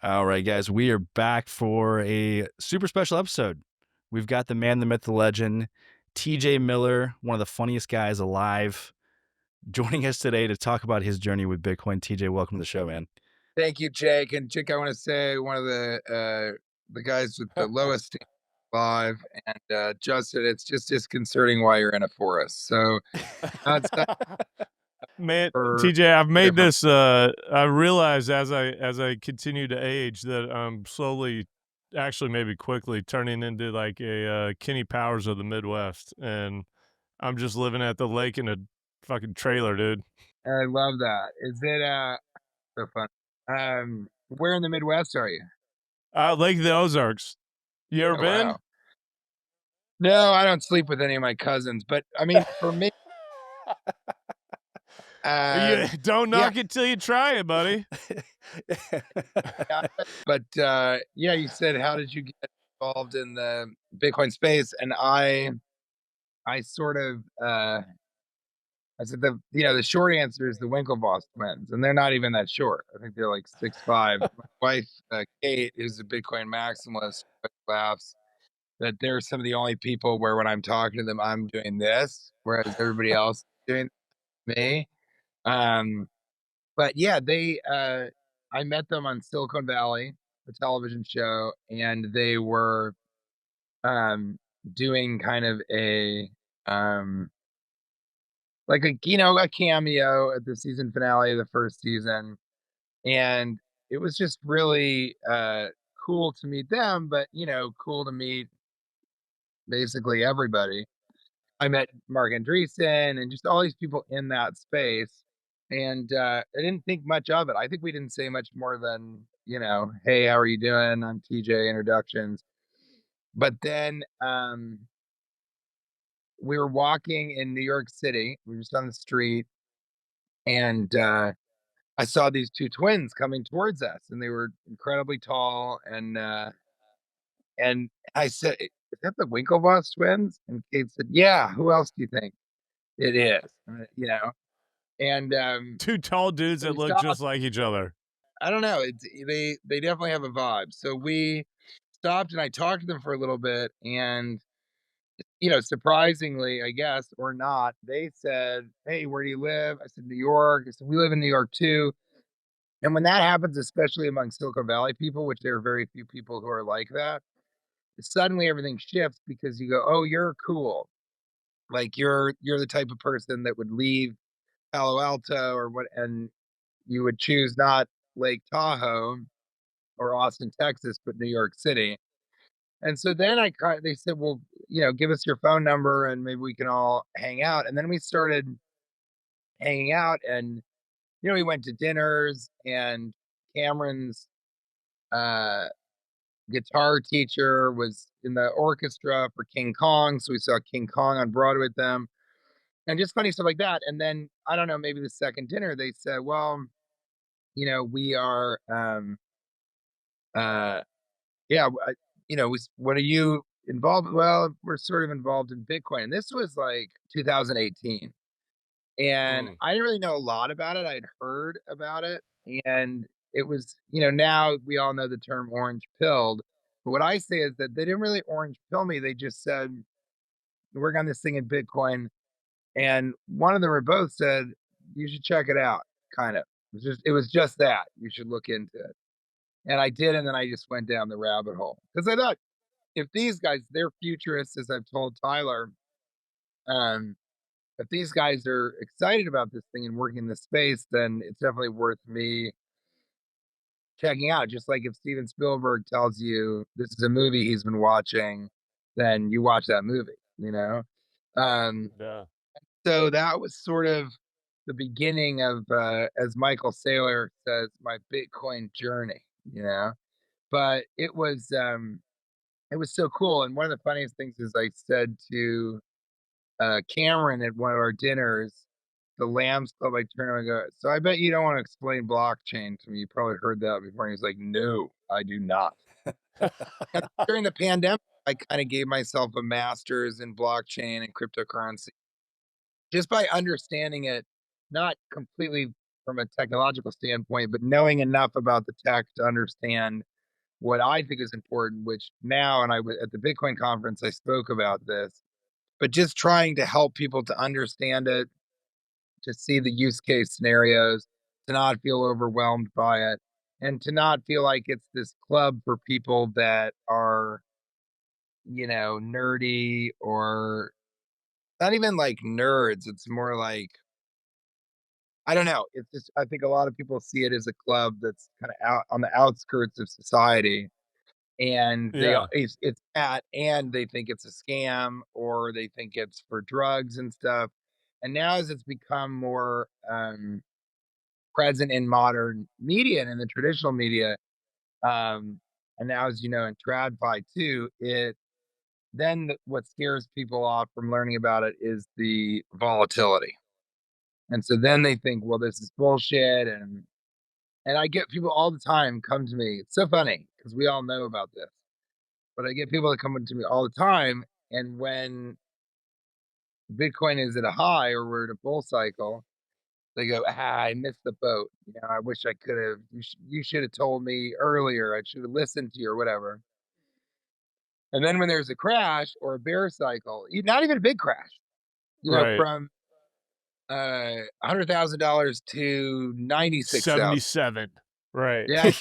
All right, guys, we are back for a super special episode. We've got the man, the myth, the legend, TJ Miller, one of the funniest guys alive, joining us today to talk about his journey with Bitcoin. TJ, welcome to the show, man. Thank you, Jake. And Jake, I want to say one of the guys with the lowest standing live, and Justin, it's just disconcerting why you're in a forest. So that's not Man, for TJ, I've made different. this I realize as I continue to age that I'm slowly, actually maybe quickly, turning into like a Kenny Powers of the Midwest, and I'm just living at the lake in a fucking trailer, dude. I love that. Is it so fun? Where in the Midwest are you? Lake of the Ozarks. You ever Oh been? wow. No, I don't sleep with any of my cousins, but I mean, for me, You um, don't yeah, knock it till you try it, buddy. yeah, but yeah, you said how did you get involved in the Bitcoin space? And I sort of I said the short answer is the Winklevoss twins, and they're not even that short. I think they're like 6'5". My wife, Kate, is a Bitcoin maximalist, laughs that they're some of the only people where when I'm talking to them, I'm doing this, whereas everybody else is doing me. Um, but yeah, I met them on Silicon Valley, the television show, and they were um, doing kind of um, a cameo at the season finale of the first season, and it was just really, cool to meet them, but, cool to meet basically everybody. I met Mark Andreessen and just all these people in that space, and, I didn't think much of it. I think we didn't say much more than, "Hey, how are you doing? I'm TJ," introductions. But then, we were walking in New York City. We were just on the street, and, I saw these 2 twins coming towards us, and they were incredibly tall, and I said, "Is that the Winklevoss twins?" And Kate said, "Yeah, who else do you think it is?" And, Two tall dudes so that we look stopped. just like each other. I don't know, they definitely have a vibe. So we stopped and I talked to them for a little bit, and, surprisingly, I guess, or not, they said, "Hey, where do you live?" I said, "New York." I said, "We live in New York too." And when that happens, especially among Silicon Valley people, which there are very few people who are like that, suddenly everything shifts because you go, "Oh, you're cool. Like you're the type of person that would leave Palo Alto or what, and you would choose not Lake Tahoe or Austin, Texas, but New York City." And so then they said, "Well, give us your phone number and maybe we can all hang out." And then we started hanging out, and we went to dinners, and Cameron's uh guitar teacher was in the orchestra for King Kong, so we saw King Kong on Broadway with them, and just funny stuff like that. And then I don't know, maybe the second dinner they said, "Well, we are, uh, yeah, what are you involved?" Well, we're sort of involved in Bitcoin, and this was like 2018, and Mm. I didn't really know a lot about it. I'd heard about it, and it was, now we all know the term orange pilled. But what I say is that they didn't really orange pill me. They just said, "Work on this thing in Bitcoin." And one of them or both said, "You should check it out." Kind of. It was just that. You should look into it. And I did, and then I just went down the rabbit hole. Because I thought if these guys, they're futurists, as I've told Tyler, um, if these guys are excited about this thing and working in this space, then it's definitely worth me checking out. Just like if Steven Spielberg tells you this is a movie he's been watching, then you watch that movie. Um, Yeah. so that was sort of the beginning of, as Michael Saylor says, my Bitcoin journey. But it was so cool. And one of the funniest things is I said to Cameron at one of our dinners, the Lambs Club, I turned around and go, "So I bet you don't want to explain blockchain to me. You probably heard that before." And he's like, "No, I do not." And during the pandemic, I kind of gave myself a master's in blockchain and cryptocurrency just by understanding it, not completely from a technological standpoint, but knowing enough about the tech to understand what I think is important, which now, and I was at the Bitcoin conference, I spoke about this, but just trying to help people to understand it, to see the use case scenarios, to not feel overwhelmed by it, and to not feel like it's this club for people that are, nerdy or not even like nerds. It's more like, I don't know. It's just, I think a lot of people see it as a club that's kind of out on the outskirts of society, and Yeah. it's that, and they think it's a scam or they think it's for drugs and stuff. And now as it's become more present in modern media and in the traditional media, um, and now as you know in TradFi too, what scares people off from learning about it is the volatility. And so then they think, well, this is bullshit, and I get people all the time come to me. It's so funny because we all know about this. But I get people that come to me all the time, and when Bitcoin is at a high or we're in a bull cycle, they go, I missed the boat. I wish I could have. You should have told me earlier. I should have listened to you or whatever." And then when there's a crash or a bear cycle, not even a big crash, Right. from $100,000 to 96,000. 77. Right. Yeah,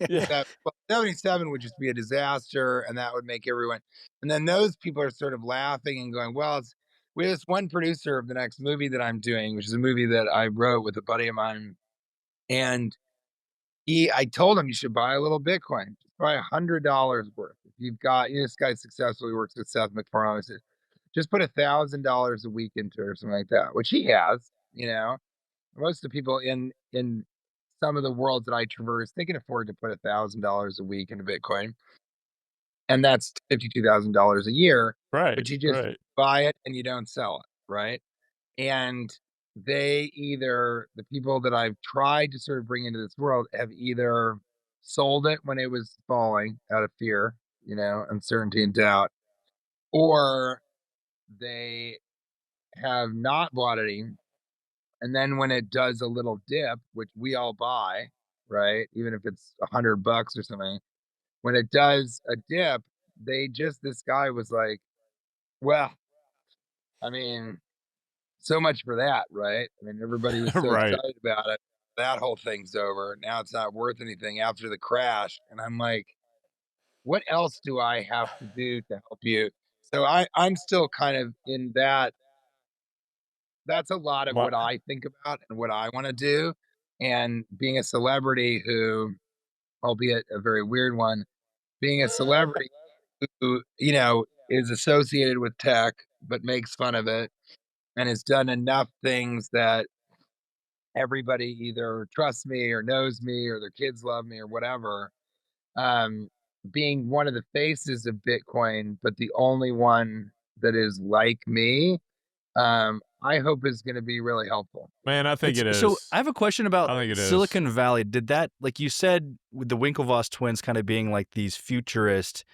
Yeah. that, well, 77 would just be a disaster, and that would make everyone, and then those people are sort of laughing and going, "Well, we have this one producer of the next movie that I'm doing, which is a movie that I wrote with a buddy of mine, and I told him you should buy a little Bitcoin, just buy $100 worth. If you've got, this guy's successful, he works with Seth MacFarlane. I said, just put $1,000 a week into it or something like that, which he has. Most of the people in some of the worlds that I traverse, they can afford to put $1,000 a week into Bitcoin, and that's $52,000 a year. Right. But you just Right. buy it and you don't sell it, right? And the people that I've tried to sort of bring into this world have either sold it when it was falling out of fear, uncertainty and doubt, or they have not bought any. And then when it does a little dip, which we all buy, right? Even if it's $100 or something, when it does a dip, this guy was like, well, I mean, so much for that, right? I mean, everybody was so Right. excited about it. That whole thing's over. Now it's not worth anything after the crash. And I'm like, what else do I have to do to help you? So I'm still kind of in that. That's a lot of Wha what I think about and what I want to do. And being a celebrity who, albeit a very weird one, being a celebrity who, is associated with tech, but makes fun of it and has done enough things that everybody either trusts me or knows me or their kids love me or whatever. Um, Being one of the faces of Bitcoin, but the only one that is like me, I hope is going to be really helpful. Man, I think It's it so I is. have a question about I think it is. Silicon Valley. Did that, like you said, with the Winklevoss twins kind of being like these futurists,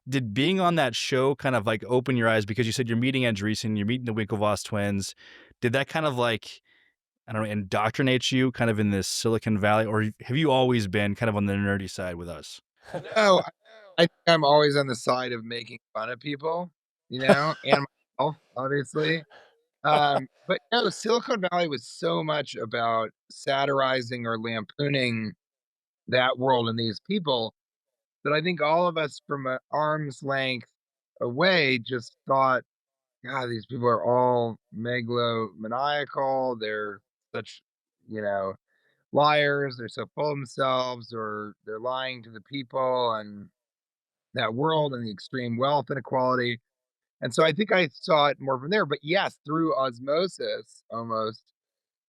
did being on that show kind of like open your eyes because you said you're meeting Andreessen, you're meeting the Winklevoss twins? Did that kind of like, I don't know, indoctrinate you kind of in this Silicon Valley, or have you always been kind of on the nerdy side with us? No, I think I'm always on the side of making fun of people, and myself, obviously. But no, Silicon Valley was so much about satirizing or lampooning that world and these people that I think all of us from an arm's length away just thought, God, these people are all megalomaniacal. They're such, you know, liars. They're so full of themselves, or they're lying to the people and that world and the extreme wealth inequality. And so I think I saw it more from there. But yes, through osmosis, almost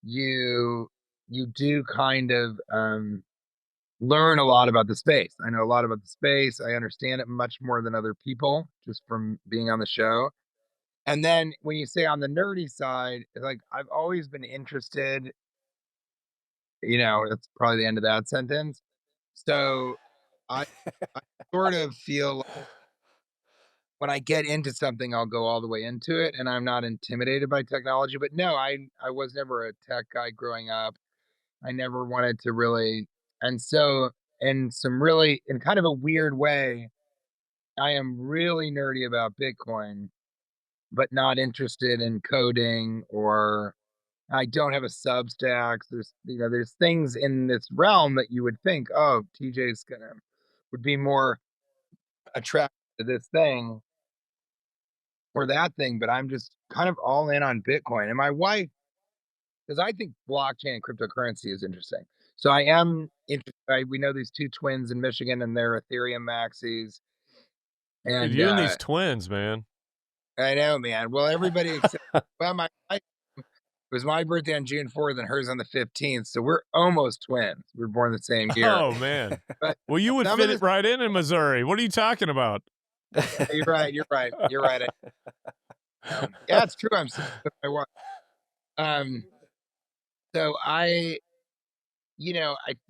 you you do kind of learn a lot about the space. I know a lot about the space. I understand it much more than other people just from being on the show. And then when you say on the nerdy side, it's like I've always been interested, that's probably the end of that sentence. So I I sort of feel like when I get into something, I'll go all the way into it and I'm not intimidated by technology. But no, I was never a tech guy growing up. I never wanted to really, and so in kind of a weird way, I am really nerdy about Bitcoin, but not interested in coding, or I don't have a Substack. There's things in this realm that you would think, oh, TJ's would be more attracted to this thing or that thing, but I'm just kind of all in on Bitcoin. And my wife, because I think blockchain and cryptocurrency is interesting. So I am interested. We know these two twins in Michigan and they're Ethereum maxis. Dude, And you and these twins, man. I know, man. Well, everybody except, well, my wife, it was my birthday on June 4th and hers on the 15th. So we're almost twins. We were born the same year. Oh, man. But Well, you would some of fit this, it right in Missouri. What are you talking about? you're right. You're right. You're right. Yeah, it's true. I'm sitting with my wife. Um, so I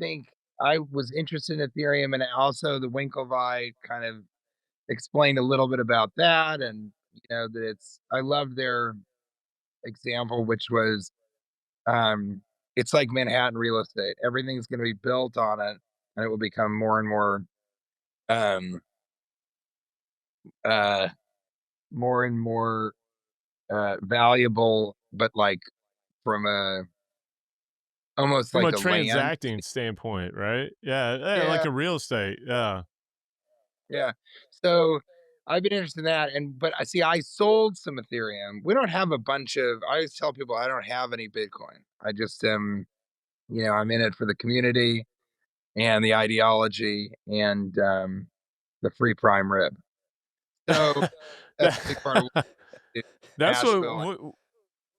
think I was interested in Ethereum, and also the Winklevoss kind of explained a little bit about that, and that I love their example, which was um, it's like Manhattan real estate. Everything's going to be built on it, and it will become more and um, uh, more valuable, but like from a almost From like a a land. transacting standpoint, right? Yeah, like Yeah, a real estate, yeah. yeah. So I've been interested in that, but I see I sold some Ethereum. We don't have a bunch of. I always tell people I don't have any Bitcoin. I just am, I'm in it for the community and the ideology and the free prime rib. So that's a big part of what I do in That's what Nashville.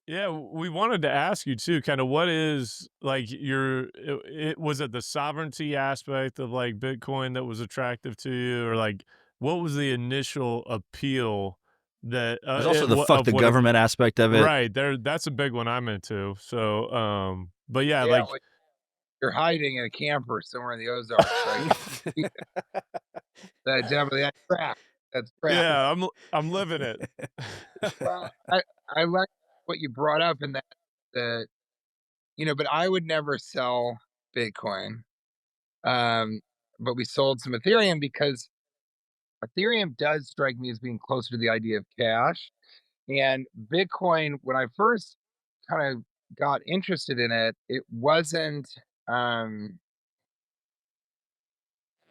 yeah, we wanted to ask you too, kinda what is, like, was it the sovereignty aspect of, like, Bitcoin that was attractive to you? Or, like, what was the initial appeal that, There's also it the wa fuck of the what it government aspect of it. right, that's a big one I'm into. So, but yeah, Yeah, like well, you're hiding in a camper somewhere in the Ozarks, so I can see that definitely that's crack. That's crack. yeah, I'm living it. Well, I like what you brought up in that but I would never sell Bitcoin. Um, but we sold some Ethereum because Ethereum does strike me as being closer to the idea of cash. And Bitcoin, when I first kind of got interested in it, it wasn't, um,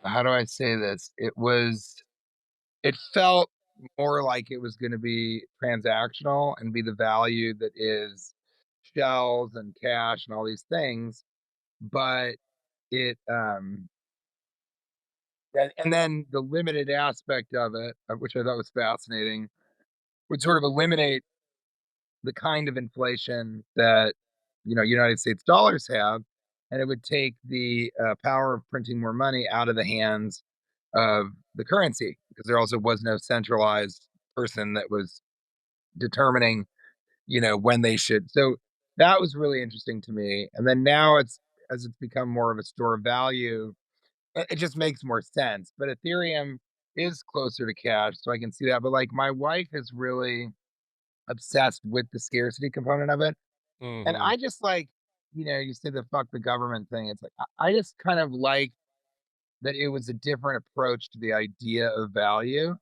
how do I say this? It felt more like it was going to be transactional and be the value that is shells and cash and all these things. But it, and then the limited aspect of it, which I thought was fascinating, would sort of eliminate the kind of inflation that United States dollars have, and it would take the power of printing more money out of the hands of the currency because there also was no centralized person that was determining when they should. So that was really interesting to me. And then now it's become more of a store of value, it just makes more sense. But Ethereum is closer to cash, so I can see that. But like my wife is really obsessed with the scarcity component of it. And Mhm. I just like, you say the fuck the government thing. It's like I just kind of like that it was a different approach to the idea of value.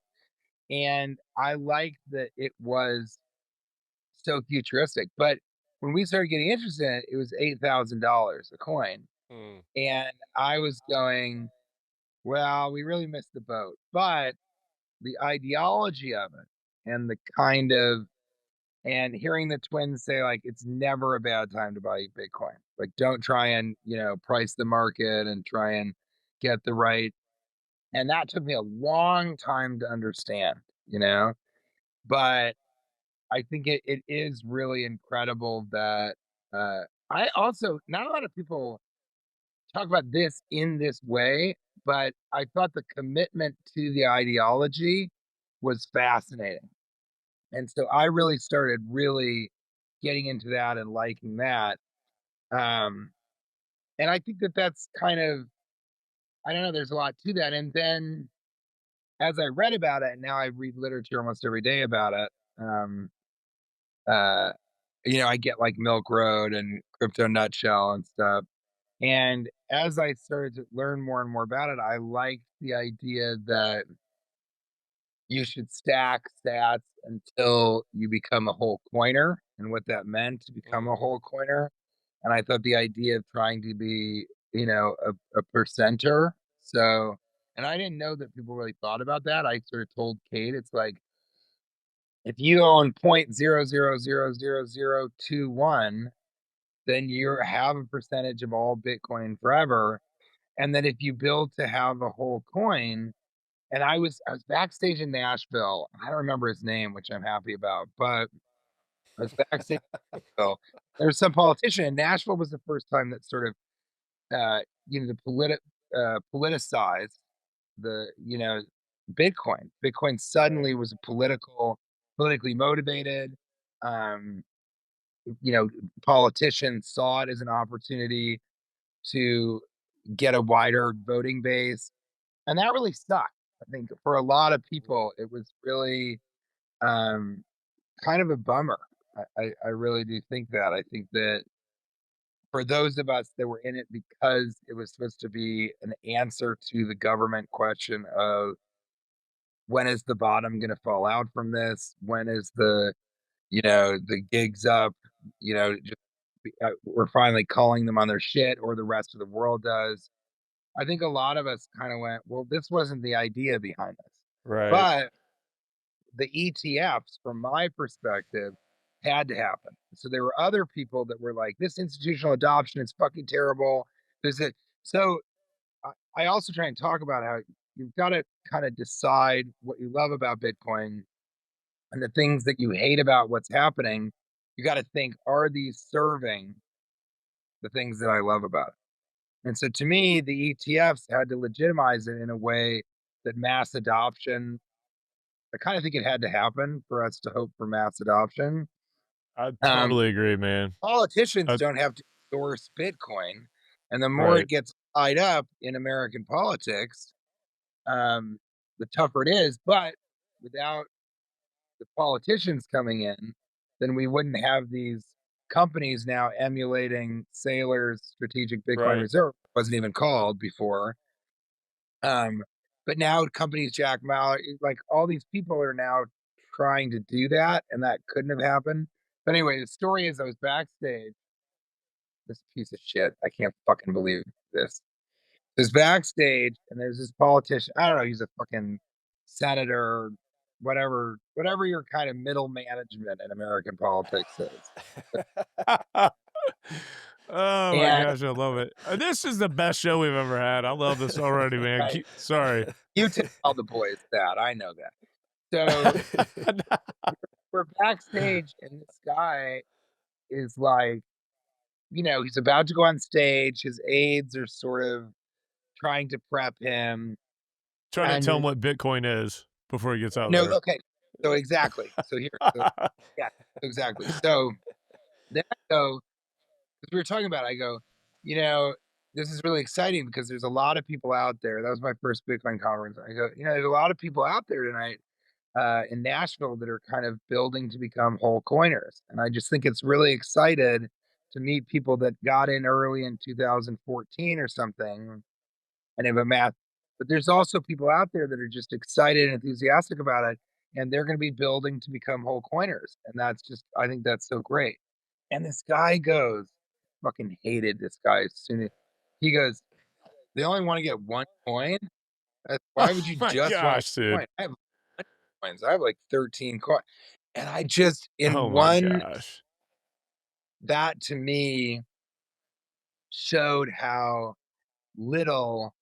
And I like that it was so futuristic. But when we started getting interested in it, it was $8,000 a coin. Mm. And I was going, well, we really missed the boat. But the ideology of it and the kind of and hearing the twins say like it's never a bad time to buy Bitcoin. Like don't try and, price the market and try and get the right. And that took me a long time to understand, but I think it is really incredible that I also not a lot of people talk about this in this way, but I thought the commitment to the ideology was fascinating. And so I really started really getting into that and liking that. Um, and I think that that's kind of, I don't know, there's a lot to that. And then as I read about it, and now I read literature almost every day about it. Um, uh, I get like Milk Road and Crypto Nutshell and stuff. And as I started to learn more and more about it, I liked the idea that you should stack stats until you become a whole coiner and what that meant to become a Mhm. whole coiner. And I thought the idea of trying to be, a percenter. So, and I didn't know that people really thought about that. I sort of told Kate, it's like, if you own 0.00000021, then you have a percentage of all Bitcoin forever. And then if you build to have a whole coin, and I was backstage in Nashville. I don't remember his name, which I'm happy about, but I was backstage in Nashville. There's some politician, and Nashville was the first time that sort of, the politicized Bitcoin. Bitcoin Right. suddenly was politically motivated. Um, you know, Politicians saw it as an opportunity to get a wider voting base, and that really sucked. I think for a lot of Mhm. people, it was really um, kind of a bummer. I really do think that. I think that for those of us that were in it because it was supposed to be an answer to the government question of when is the bottom going to fall out from this? When is the gigs up? Just we're finally calling them on their shit, or the rest of the world does. I think a lot of us kind of went, well, this wasn't the idea behind this. Right. But the ETFs, from my perspective, had to happen. So there were other people that were like, this institutional adoption is fucking terrible. There's it. So I also try and talk about how you've got to kind of decide what you love about Bitcoin and the things that you hate about what's happening. You got to think, are these serving the things that I love about it? And so to me, the ETFs had to legitimize it in a way that mass adoption, I kind of think it had to happen for us to hope for mass adoption. I Um, totally agree, man. Politicians Uh, don't have to endorse Bitcoin. And the more it right. gets tied up in American politics, um, the tougher it is. But without the politicians coming in, then we wouldn't have these companies now emulating Saylor's strategic Bitcoin Right. reserve. It wasn't even called before. Um, but now companies, Jack Mallett, like all these people are now trying to do that, and that couldn't have happened. But anyway, the story is I was backstage. This piece of shit. I can't fucking believe this. Is backstage, and there's this politician. I don't know. He's a fucking senator, whatever your kind of middle management in American politics is. Oh my And gosh, I love it. This is the best show we've ever had. I love this already, man. right, Sorry. you tell the boys that I know that. So we're backstage, and this guy is like, he's about to go on stage. His aides are sort of trying to prep him. Trying to tell him And what Bitcoin is before he gets out no, there. okay. So exactly. Yeah, exactly. So then I go, because we were talking about it, I go, you know, this is really exciting because there's a lot of people out there. That was my first Bitcoin conference. I go, there's a lot of people out there tonight in Nashville that are kind of building to become whole coiners. And I just think it's really excited to meet people that got in early in 2014 or something and have a math. But there's also people out there that are just excited and enthusiastic about it, and they're going to be building to become whole coiners. And that's just, I think that's so great. And this guy goes, fucking hated this guy as soon as he goes, they only want to get one coin. Oh Why would you my just want gosh, one dude. coin? I have 100 coins. I have like 13 coins. And I just, Oh in my one, gosh. that to me showed how little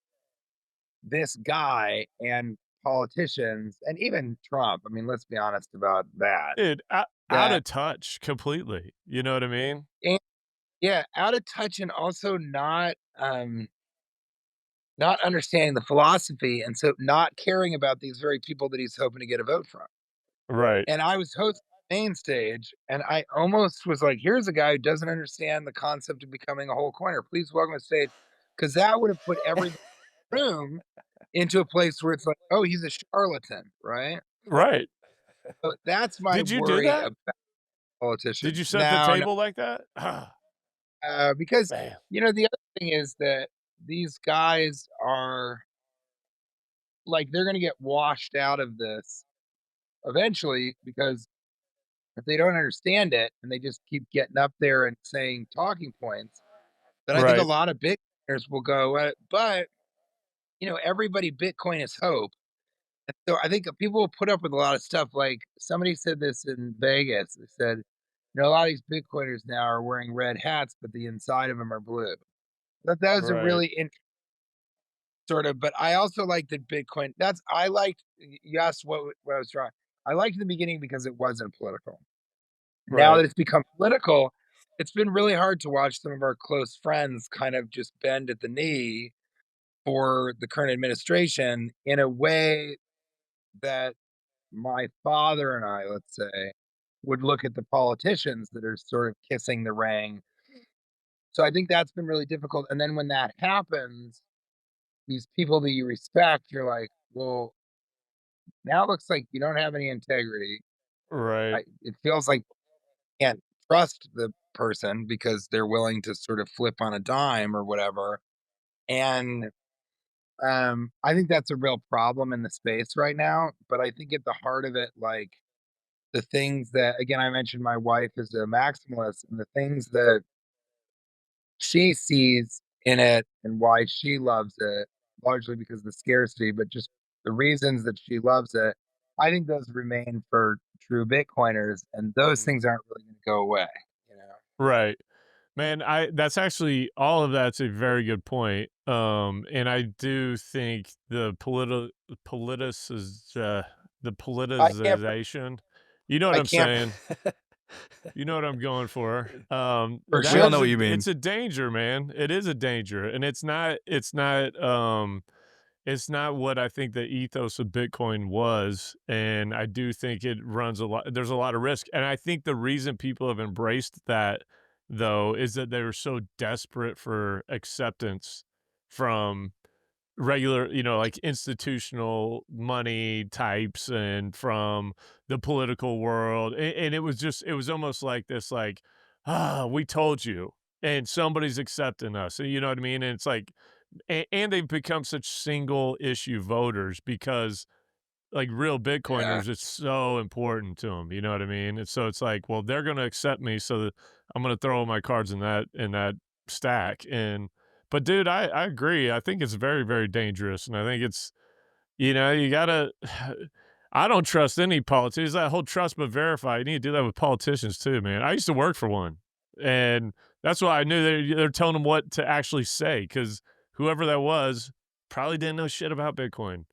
this guy and politicians and even Trump, I mean, let's be honest about that, Dude, out that of touch completely. You know what I mean? and yeah, out of touch and also not understanding the philosophy, and so not caring about these very people that he's hoping to get a vote from. Right. And I was hosting main stage, and I almost was like, here's a guy who doesn't understand the concept of becoming a whole coiner. Please welcome to stage. Because that would have put everybody in the room into a place where it's like, oh, he's a charlatan, right? Right. So that's my Did you do worry that? about Did you politicians. set the No, no, table like that? Because, Man. the other thing is that these guys are like, they're going to get washed out of this eventually because if they don't understand it and they just keep getting up there and saying talking points, then I think a Right. lot of Bitcoiners will go, but, everybody Bitcoin is hope. And so I think people will put up with a lot of stuff. Like somebody said this in Vegas. They said, a lot of these Bitcoiners now are wearing red hats, but the inside of them are blue. That was a Right. really sort of, but I also like that Bitcoin. I liked. You asked what I was trying. I liked the beginning because it wasn't political. Now Right. that it's become political, it's been really hard to watch some of our close friends kind of just bend at the knee for the current administration in a way that my father and I, let's say, would look at the politicians that are sort of kissing the ring. So I think that's been really difficult. And then when that happens, these people that you respect, you're like, well, now it looks like you don't have any integrity. Right. It feels like you can't trust the person because they're willing to sort of flip on a dime or whatever. And I think that's a real problem in the space right now. But I think at the heart of it, like the things that, again, I mentioned my wife is a maximalist, and the things that she sees in it and why she loves it, largely because of the scarcity, but just the reasons that she loves it, I think those remain for true Bitcoiners, and those Mhm. things aren't really going to go away. You know? Right. Man, I that's actually all of that's a very good point. And I do think politicis the I can't. politicization, you know what I I'm can't. saying? You know what I'm going for. For We That all sure. know is what you mean. it's a danger, man. It is a danger, and it's not what I think the ethos of Bitcoin was, and I do think it runs a lot there's a lot of risk, and I think the reason people have embraced that, though, is that they were so desperate for acceptance from regular, like, institutional money types and from the political world, and it was almost like this, like, "Ah, we told you, and somebody's accepting us," you know what I mean? And it's like and they've become such single issue voters because like real Yeah. Bitcoiners, it's so important to them. You know what I mean? And so it's like, well, they're going to accept me, so that I'm going to throw all my cards in that stack. And but dude, I agree. I think it's very very dangerous, and I think it's you gotta. I don't trust any politicians. That whole trust but verify. You need to do that with politicians too, man. I used to work for one, and that's why I knew they're telling them what to actually say because whoever that was probably didn't know shit about Bitcoin.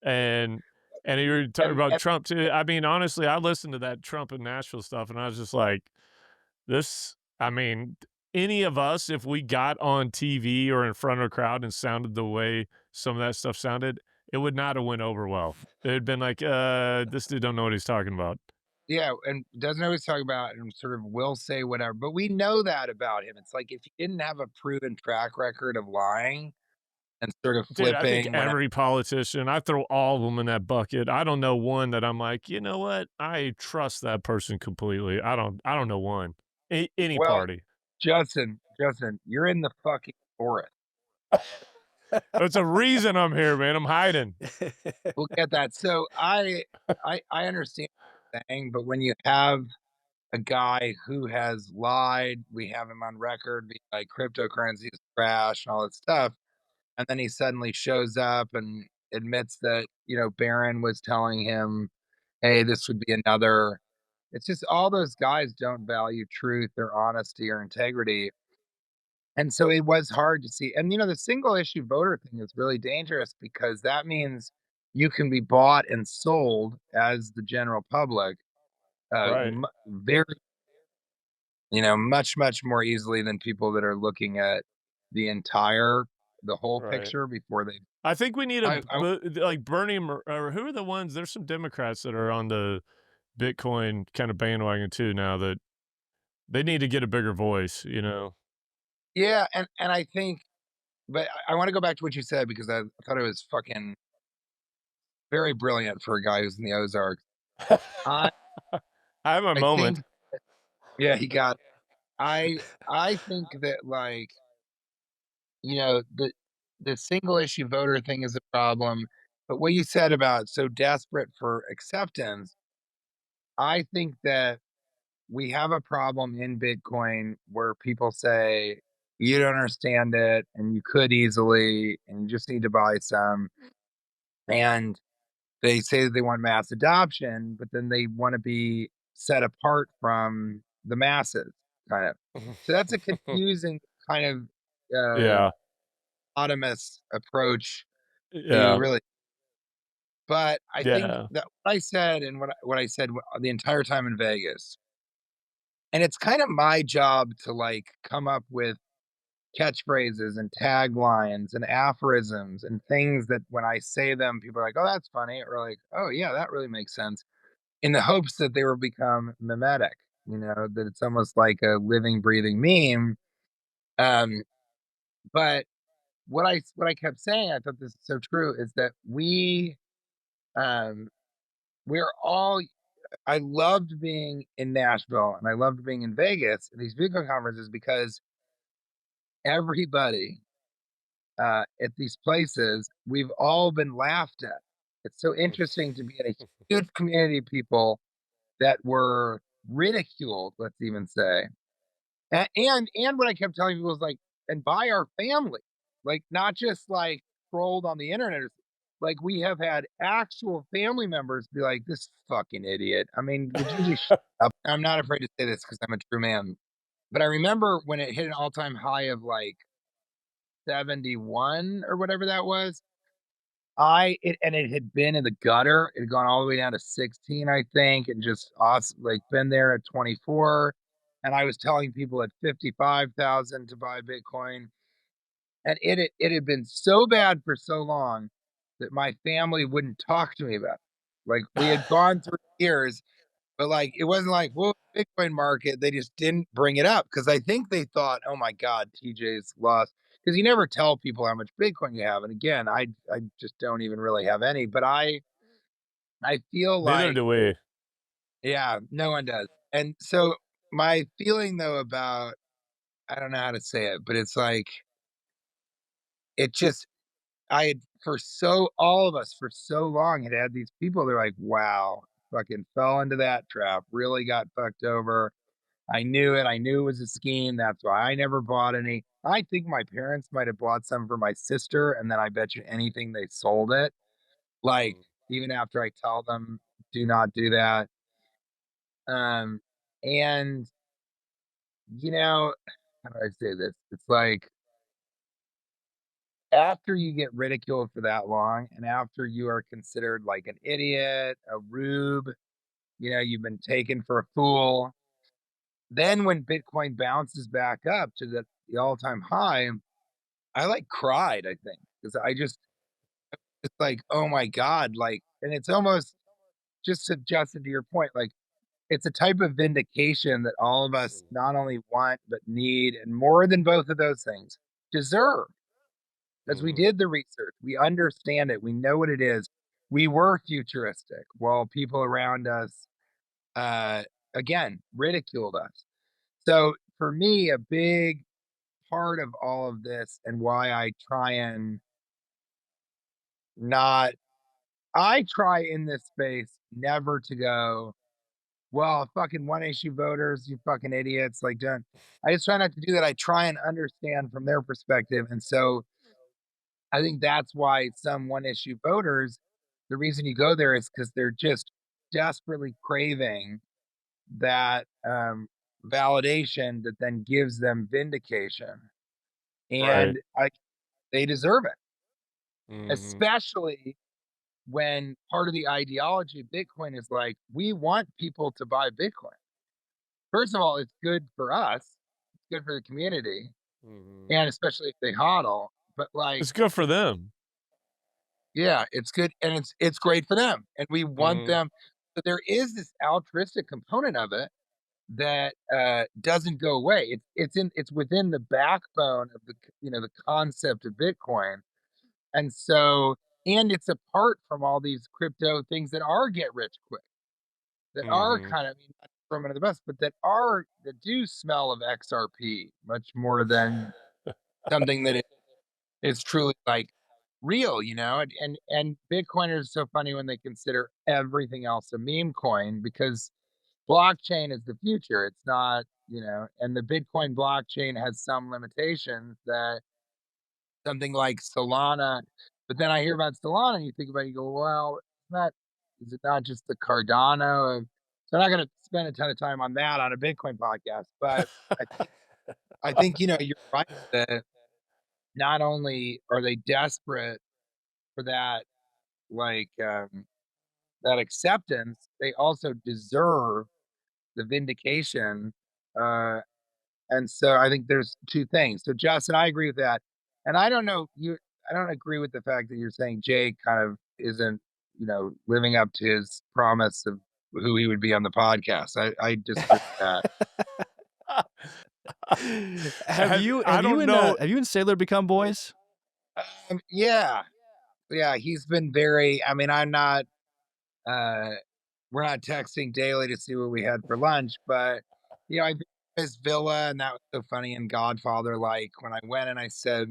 And and you were talking about And Trump too. I mean, honestly, I listened to that Trump and Nashville stuff, and I was just like, this. I mean, any of us, if we got on TV or in front of a crowd and sounded the way some of that stuff sounded, it would not have went over well. It'd been like, this dude don't know what he's talking about. yeah, and doesn't always talk about and sort of will say whatever, but we know that about him. It's like if he didn't have a proven track record of lying and sort of Dude, I think flipping whenever. every politician, I throw all of them in that bucket. I don't know one that I'm like, you know what? I trust that person completely. I don't know one. Any Well, party. Justin, you're in the fucking forest. There's a reason I'm here, man. I'm hiding. We'll get that. So I understand what you're saying, but when you have a guy who has lied, we have him on record being like cryptocurrency is trash and all that stuff, and then he suddenly shows up and admits that, Barron was telling him, "Hey, this would be another." It's just all those guys don't value truth or honesty or integrity. And so it was hard to see. And the single issue voter thing is really dangerous because that means you can be bought and sold as the general public Right. very, much, much more easily than people that are looking at the whole Right. picture before they. I think we need I like Bernie or who are the ones? There's some Democrats that are on the Bitcoin kind of bandwagon too now that they need to get a bigger voice, you know? Yeah, and I think, but I want to go back to what you said because I thought it was fucking very brilliant for a guy who's in the Ozarks. I I have a I think, moment. yeah, he got. I think that, like, the single issue voter thing is a problem, but what you said about so desperate for acceptance, I think that we have a problem in Bitcoin where people say, "You don't understand it, and you could easily, and you just need to buy some." And they say that they want mass adoption, but then they wanna be set apart from the masses, kind of. So that's a confusing kind of, uh, Yeah. autonomous approach to Yeah. really, but I think Yeah. that what I said and what I said the entire time in Vegas, and it's kind of my job to, like, come up with catchphrases and taglines and aphorisms and things that when I say them, people are like, "Oh, that's funny," or like, "Oh, yeah, that really makes sense," in the hopes that they will become mimetic, that it's almost like a living, breathing meme. Um, but what I kept saying, I thought this is so true, is that um, we're all I loved being in Nashville and I loved being in Vegas at these Bitcoin conferences because everybody at these places, we've all been laughed at. It's so interesting to be in a huge community of people that were ridiculed, let's even say. And what I kept telling people was like, and by our family, like not just like trolled on the internet. Like we have had actual family members be like, "This fucking idiot." I mean, would you just shut up? I'm not afraid to say this because I'm a true man. But I remember when it hit an all-time high of like 71 or whatever that was. It had been in the gutter. It had gone all the way down to 16, I think, and just like been there at 24. And I was telling people at 55,000 to buy Bitcoin. And it had been so bad for so long that my family wouldn't talk to me about it. Like we had gone through years, but like it wasn't like, well, Bitcoin market. They just didn't bring it up because I think they thought, oh my God, TJ's lost. Because you never tell people how much Bitcoin you have. And again, I just don't even really have any. But I feel Neither like, do we. yeah, no one does. And so my feeling though about I don't know how to say it, but it's like it just I had for so all of us for so long had these people. They're like, wow, fucking fell into that trap. Really got fucked over. I knew it. I knew it was a scheme. That's why I never bought any. I think my parents might have bought some for my sister, and then I bet you anything they sold it. Like, Mm, even after I tell them, do not do that. And how do I say this? It's like after you get ridiculed for that long, and after you are considered like an idiot, a rube, you've been taken for a fool. Then when Bitcoin bounces back up to the all-time high, I, like, cried, I think, because it's like, "Oh my god," like and it's almost just suggested to your point, like, it's a type of vindication that all of us mm, not only want, but need, and more than both of those things, deserve, because we mhm, did the research, we understand it, we know what it is. We were futuristic while people around us, uh, again, ridiculed us. So, for me, a big part of all of this and why I try and not I try in this space never to go, well, fucking one issue voters, you fucking idiots. Like, don't. I just try not to do that. I try and understand from their perspective. And so I think that's why some one issue voters, the reason you go there is because they're just desperately craving that validation that then gives them vindication. right. And they deserve it, Mhm, especially when part of the ideology of Bitcoin is like, we want people to buy Bitcoin. First of all, it's good for us, it's good for the community, mhm. and especially if they hodl. But like, It's good for them. yeah, it's good and it's great for them. And we want Mhm, them. But there is this altruistic component of it that doesn't go away. It's within the backbone of the concept of Bitcoin. And so and it's apart from all these crypto things that are get rich quick. That are mhm. kind of from one of the best, but that do smell of XRP much more than something that is truly like real, and Bitcoiners are so funny when they consider everything else a meme coin because blockchain is the future. It's not, and the Bitcoin blockchain has some limitations that something like Solana, but then I hear about Solana and you think about it, you go, well, it's not, is it not just the Cardano of, so I'm not going to spend a ton of time on that on a Bitcoin podcast, but I think, you're right that not only are they desperate for that, like, that acceptance, they also deserve the vindication, uh, and so I think there's 2 things. So, Justin, I agree with that, and I don't agree with the fact that you're saying Jake kind of isn't, living up to his promise of who he would be on the podcast. I disagree with that. I don't know. Have you and Saylor become boys? Yeah. Yeah, he's been very I mean, I'm not, uh we're not texting daily to see what we had for lunch, but, I visited his villa, and that was so funny and Godfather-like when I went and I said,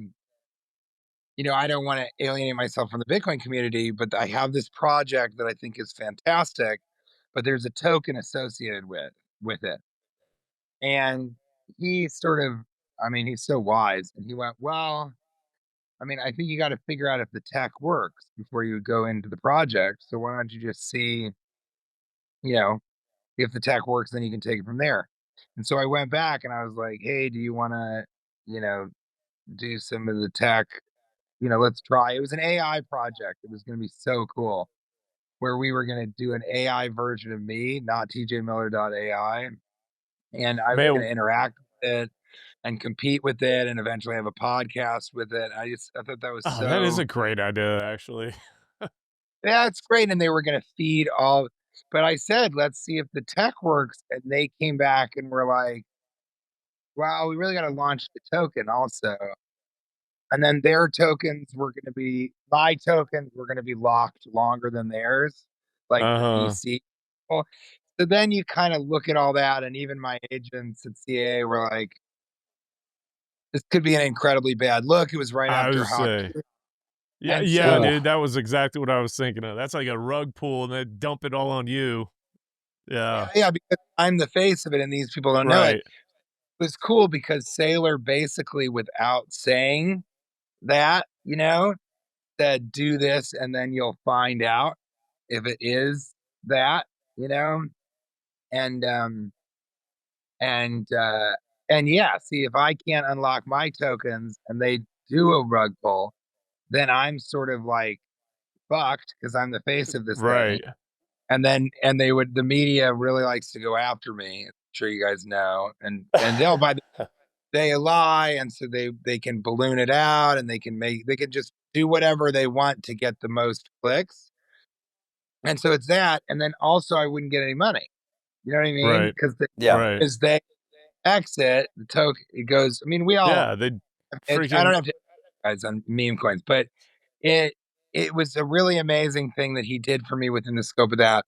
I don't wanna alienate myself from the Bitcoin community, but I have this project that I think is fantastic, but there's a token associated with it. And he sort of I mean, he's so wise, and he went, "Well, I mean, I think you gotta figure out if the tech works before you go into the project, so why don't you just see, you know, if the tech works, then you can take it from there." And so I went back and I was like, "Hey, do you wanna, you know, do some of the tech? Let's try." It was an AI project. It was gonna be so cool, where we were gonna do an AI version of me, not TJMiller.ai, and I was gonna Man, interact with it and compete with it and eventually have a podcast with it. I thought that was oh, that is so a great idea, actually. yeah, it's great, and they were gonna feed all but I said, "Let's see if the tech works," and they came back and were like, "Wow, we really gotta launch the token also." And then their tokens were gonna be my tokens were gonna be locked longer than theirs, like the Uh-huh. VC people. So then you kinda look at all that, and even my agents at CAA were like, "This could be an incredibly bad look." It was right I after would hockey, say. Yeah, and yeah, so dude, that was exactly what I was thinking of. That's like a rug pull and then dump it all on you. yeah, Yeah, yeah, because I'm the face of it and these people don't know it. right. It was cool because Saylor basically, without saying that, said, "Do this, and then you'll find out if it is that," you know? And, and, uh, and yeah, see, if I can't unlock my tokens and they do a rug pull, then I'm sort of like fucked because I'm the face of this thing. Right. And the media really likes to go after me. I'm sure you guys know. And they'll, by the they lie, and so they can balloon it out, and they can just do whatever they want to get the most clicks. And so it's that, and then also I wouldn't get any money. You know what I mean? Right. Because Yeah. Right. as they exit the token, it goes. I mean, we all. Yeah, they I don't freaking have to guys on meme coins, but it it was a really amazing thing that he did for me within the scope of that.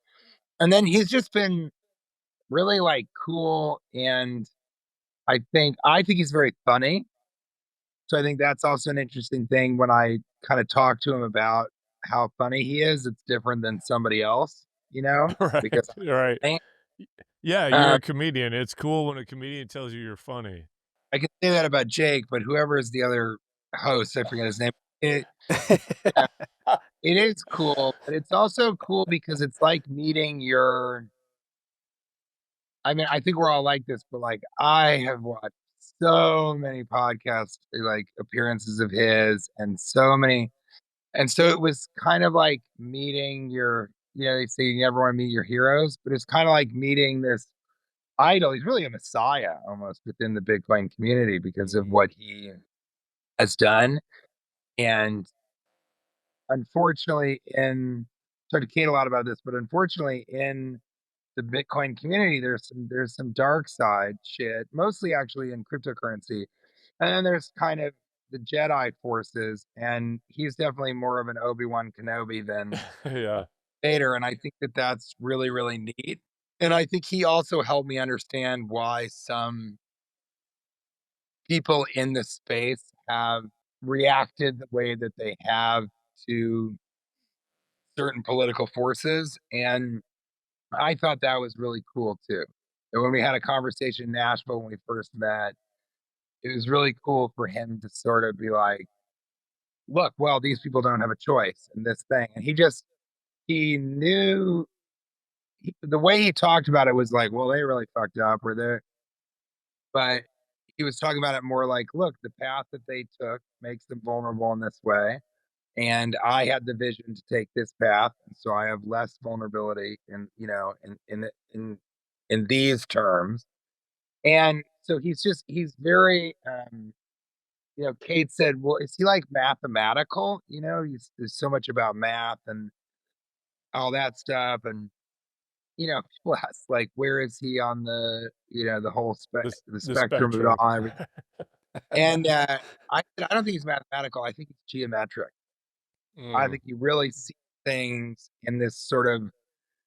And then he's just been really like cool, and I think he's very funny. So I think that's also an interesting thing when I kind of talk to him about how funny he is. It's different than somebody else, right, because right. I, Y Yeah, you're uh, a comedian. It's cool when a comedian tells you you're funny. I can say that about Jake, but whoever is the other host, I forget his name. It, yeah, it is cool, but it's also cool because it's like meeting your. I mean, I think we're all like this, but like I have watched so many podcast like appearances of his, and so many. And so it was kind of like meeting your, they say you never want to meet your heroes, but it's kind of like meeting this idol. He's really a messiah almost within the Bitcoin community because of Mhm. what he has done. And unfortunately, sorry to kid a lot about this, but unfortunately, in the Bitcoin community, there's some dark side shit, mostly actually in cryptocurrency. And then there's kind of the Jedi forces, and he's definitely more of an Obi-Wan Kenobi than Yeah. Vader, and I think that that's really, really neat. And I think he also helped me understand why some people in the space have reacted the way that they have to certain political forces. And I thought that was really cool too. And when we had a conversation in Nashville when we first met, it was really cool for him to sort of be like, look, well, these people don't have a choice in this thing. And he knew the way he talked about it was like, well, they really fucked up, or they but he was talking about it more like, look, the path that they took makes them vulnerable in this way. And I had the vision to take this path, and so I have less vulnerability in these terms. And so he's very Kate said, well, is he like mathematical? There's so much about math and all that stuff. And people ask like, where is he on the whole the The spectrum of it spectrum. all, everything. And I said, I don't think he's mathematical. I think it's geometric. I Mm. think he really sees things in this sort of,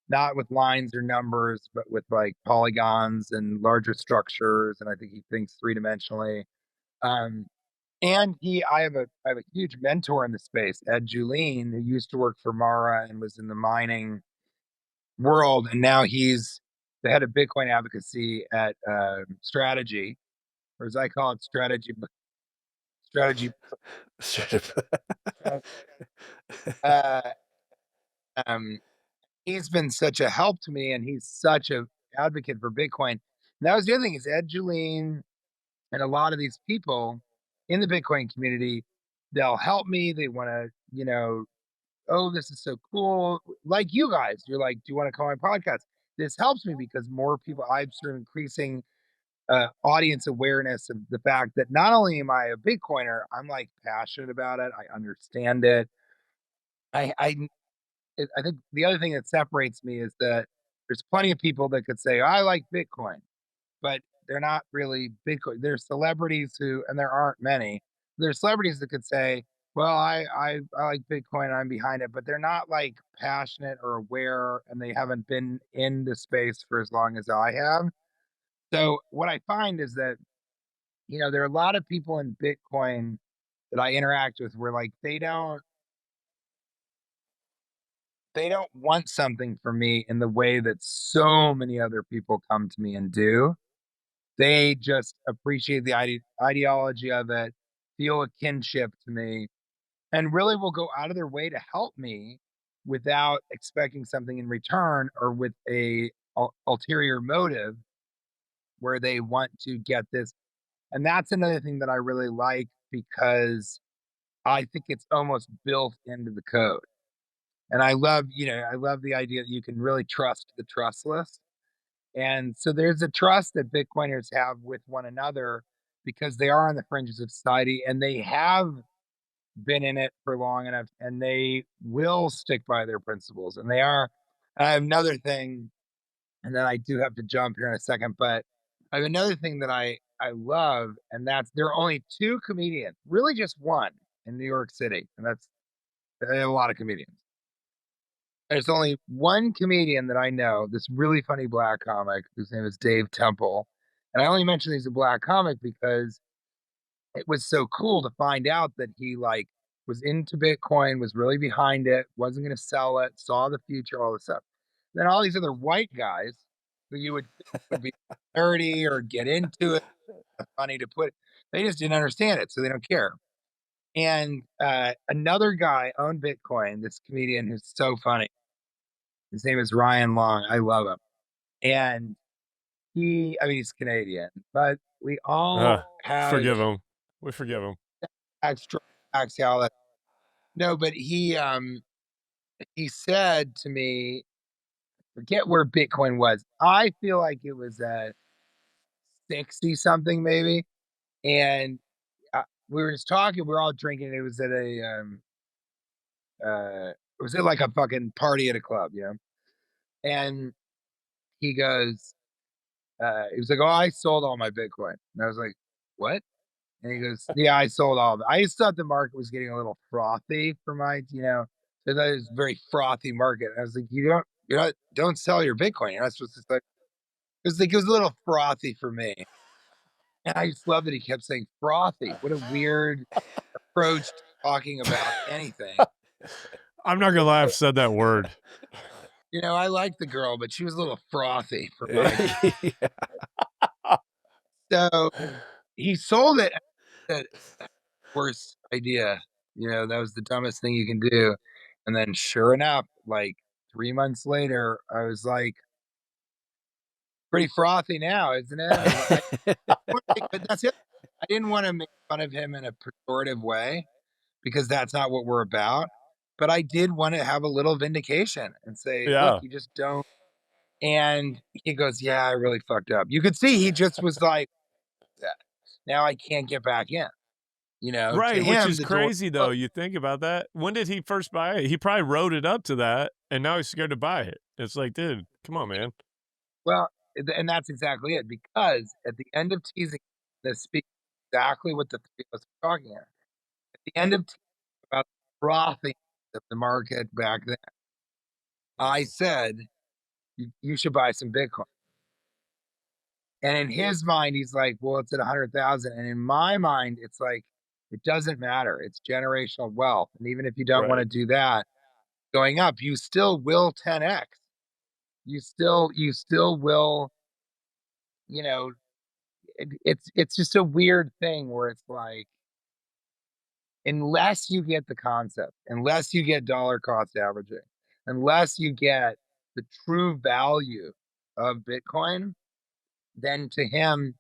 not with lines or numbers, but with like polygons and larger structures. And I think he thinks three-dimensionally. Um, and I have a huge mentor in the space, Ed Julien, who used to work for Mara and was in the mining world, and now he's the head of Bitcoin advocacy at Strategy, or as I call it, Strategy. Uh, um, he's been such a help to me, and he's such a advocate for Bitcoin. And that was the other thing, is Ed Julien and a lot of these people in the Bitcoin community, they'll help me. They want to, oh, this is so cool. Like you guys, you're like, do you want to come on my podcast? This helps me because more people, I'm sort of increasing audience awareness of the fact that not only am I a Bitcoiner, I'm like passionate about it. I understand it. I, I I think the other thing that separates me is that there's plenty of people that could say I like Bitcoin, but they're not really Bitcoin. There's celebrities who, and there aren't many. There's celebrities that could say, well, I like Bitcoin, I'm behind it, but they're not like passionate or aware, and they haven't been in the space for as long as I have. So what I find is that there are a lot of people in Bitcoin that I interact with where like they don't want something from me in the way that so many other people come to me and do. They just appreciate the ideology of it, feel a kinship to me, and really will go out of their way to help me without expecting something in return, or with a ulterior motive where they want to get this. And that's another thing that I really like, because I think it's almost built into the code. And I love the idea that you can really trust the trustless. And so there's a trust that Bitcoiners have with one another, because they are on the fringes of society and they have been in it for long enough, and they will stick by their principles. And they are. I have another thing, and then I do have to jump here in a second, but I have another thing that I love, and that's there are only two comedians, really just one, in New York City, and that's they have a lot of comedians. There's only one comedian that I know, this really funny black comic whose name is Dave Temple. And I only mention he's a black comic because it was so cool to find out that he like was into Bitcoin, was really behind it, wasn't going to sell it, saw the future, all this stuff. Then all these other white guys who you would think would be nerdy or get into it, funny to put, they just didn't understand it, so they don't care. And another guy owned Bitcoin, this comedian who's so funny. His name is Ryan Long. I love him. And I mean, he's Canadian, but we all have Forgive him. We forgive him. extra all that. No, but he said to me, forget where Bitcoin was. I feel like it was at 60 something maybe. And we were just talking, we were all drinking. It was at it was at like a fucking party at a club, And he goes, he was like, oh, I sold all my Bitcoin. And I was like, what? And he goes, yeah, I sold all of it. I just thought the market was getting a little frothy for my, so that is a very frothy market. And I was like, don't sell your Bitcoin. You're not supposed to like, it was a little frothy for me. And I just love that he kept saying frothy. What a weird approach to talking about anything. I'm not gonna lie, I've said that word. I like the girl, but she was a little frothy for my. So he sold it. That worst idea. That was the dumbest thing you can do. And then sure enough, like 3 months later, I was like, pretty frothy now, isn't it? But that's it. I didn't want to make fun of him in a pejorative way because that's not what we're about. But I did want to have a little vindication and say, look, Yeah. you just don't. And he goes, yeah, I really fucked up. You could see he just was like, now I can't get back in. To Right, which him, is the door. crazy though. You think about that. When did he first buy it? He probably wrote it up to that, and now he's scared to buy it. It's like, dude, come on, man. Well, and that's exactly it. Because at the end of teasing, this speaks exactly what the three of us were talking about. At the end of teasing about the frothing of the market back then, I said, you should buy some Bitcoin. And in his mind, he's like, well, it's at 100,000. And in my mind, it's like, it doesn't matter. It's generational wealth. And even if you don't want to Right. do that, going up, you still will 10x. You still will, it's just a weird thing where it's like, unless you get the concept, unless you get dollar cost averaging, unless you get the true value of Bitcoin, then to him,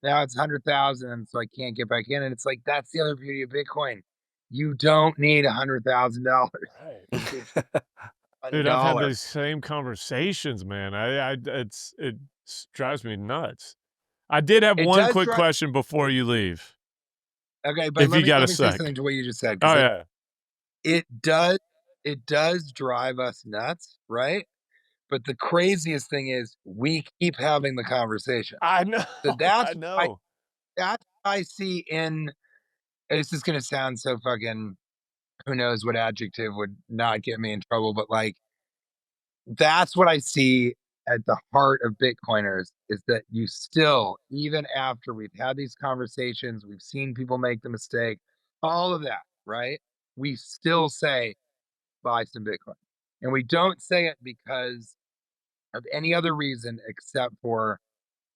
now it's 100,000, so I can't get back in. And it's like, that's the other beauty of Bitcoin. You don't need $100,000. Right. $1 Dude, I've had dollar. those same conversations, man. It drives me nuts. I did have It one does quick drive. question before you leave. Okay, but If you got let a me say sec. something to what you just said, Oh because yeah. it does drive us nuts, right? But the craziest thing is we keep having the conversation. I know. So I know. that's what I see in. This is gonna sound so fucking. Who knows what adjective would not get me in trouble? But like, that's what I see at the heart of Bitcoiners is that you still, even after we've had these conversations, we've seen people make the mistake, all of that, right? We still say buy some Bitcoin, and we don't say it because of any other reason except for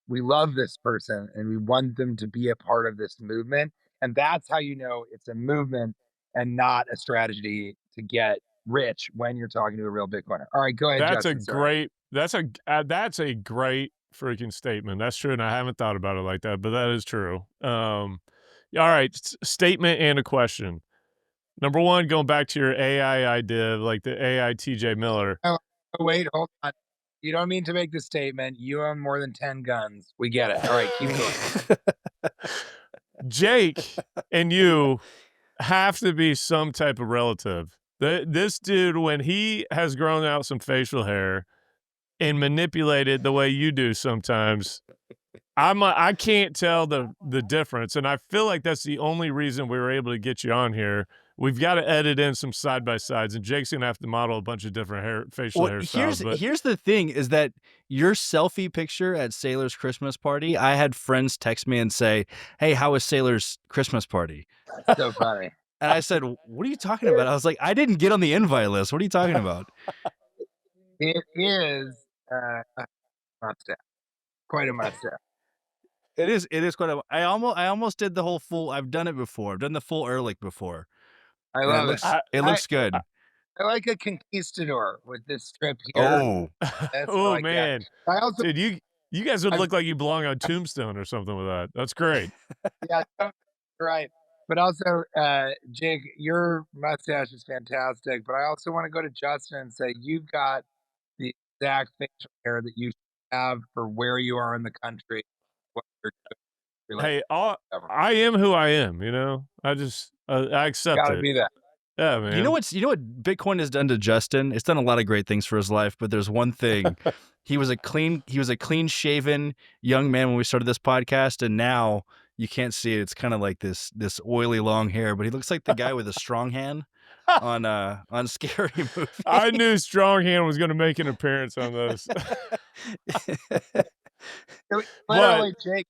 we love this person and we want them to be a part of this movement. And that's how you know it's a movement and not a strategy to get rich when you're talking to a real Bitcoiner. All right, go ahead, Justin. Sorry. That's a great freaking statement. That's true, and I haven't thought about it like that, but that is true. All right, statement and a question. Number one, going back to your AI idea, like the AI TJ Miller. Oh, wait, hold on. You don't mean to make the statement. You own more than 10 guns. We get it. All right, keep going. Jake and you have to be some type of relative. This dude, when he has grown out some facial hair and manipulated the way you do sometimes, I can't tell the difference, and I feel like that's the only reason we were able to get you on here. We've got to edit in some side by sides, and Jake's gonna have to model a bunch of different facial hairstyles. But Here's the thing: is that your selfie picture at Saylor's Christmas party? I had friends text me and say, "Hey, how was Saylor's Christmas party?" That's so funny. And I said, "What are you talking about?" I was like, "I didn't get on the invite list. What are you talking about?" It is a mustache, quite a mustache. It is quite a. I almost did the whole full. I've done it before. I've done the full Ehrlich before. I And love it. it looks good. I like a conquistador with this strip here. Oh, That's I oh like that. man, I also, dude, you guys would I've, look like you belong on Tombstone or something with that. That's great. yeah, right. But also, Jake, your mustache is fantastic. But I also want to go to Justin and say you've got the exact facial hair that you should have for where you are in the country. What you're doing, Hey, whatever. I am who I am. You know, I accept Gotta it. be that. Yeah, man. you know what Bitcoin has done to Justin? It's done a lot of great things for his life, but there's one thing. He was a clean shaven young man when we started this podcast, and now you can't see it. It's kind of like this oily long hair, but he looks like the guy with a strong hand. on Scary Movie. I knew Stronghand was going to make an appearance on this. Literally, Jake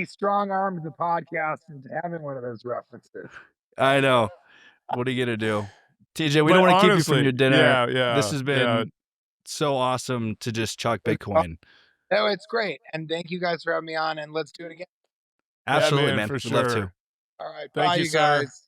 strong-armed the podcast into having one of those references. I know. What are you gonna do? TJ, we don't want to keep you from your dinner. This has been so awesome to just chuck Bitcoin. No, it's great. And thank you guys for having me on, and let's do it again. Absolutely, man. For We'd sure. love to. All right. Thank Bye, you, you sir. guys.